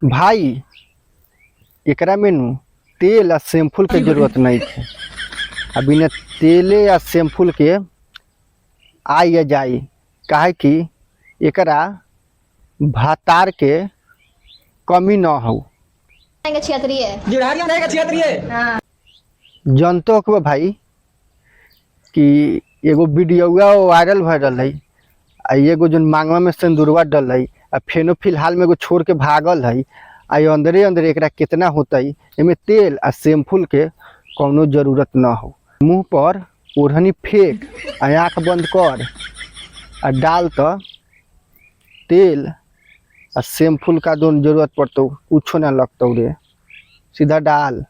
भाई एकरा में नु तेल आ शैम्पूल के जरूरत नहीं है। अब बिना तेले या शैम्पूल के आई या जाई, काहे कि एकरा भातार के कमी न हो। जनतो के भाई कि एगो वीडियोवा वायरल भय रहा आ एगो जो मांगवा में सिंदूरवा डल है आ फेनो फिलहाल में एगो छोड़ के भागल है आ अंदरे अंदरे एकरा कितना होता है। एमे तेल आ शैम्पूल के कोनो जरूरत न हो। मुंह पर ओढ़नी फेंक आ आँख बंद कर आ डाल तो तेल आ शैम्पूल का जो जरूरत पड़तो कुछो ना लगतो रे, सीधा डाल।